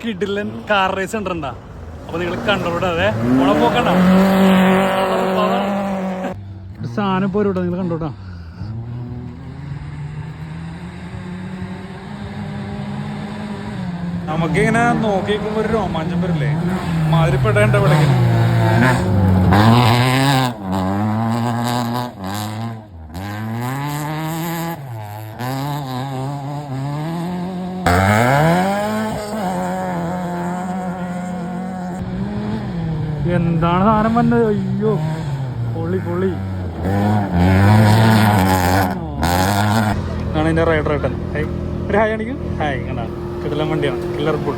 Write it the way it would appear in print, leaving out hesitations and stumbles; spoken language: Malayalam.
കിടിലൻ കാർ റേസ് ഉണ്ടോ? അപ്പൊ നിങ്ങൾ കണ്ടോട്ടെ. അതെ ഓളെ പോക്കണ്ട സാധനം പോരൂട്ടോ, നിങ്ങൾ കണ്ടോട്ടാ. നമുക്കിങ്ങനെ നോക്കിക്കുമ്പോ ഒരു രോമാഞ്ചം വരില്ലേ, മാതിരിപ്പെടേണ്ട എവിടെങ്കിലും. എന്താണ് സാധനം വന്നത്? അയ്യോ പൊള്ളി പൊള്ളി. ആണ് എൻ്റെ റൈഡർ ഏട്ടൻ. ഹായ് ഒരു ഹായ് ആണെങ്കിൽ ഹായ് കണ്ടാ കിടലൻ വണ്ടിയാണ്, കില്ലർ ബുൾ.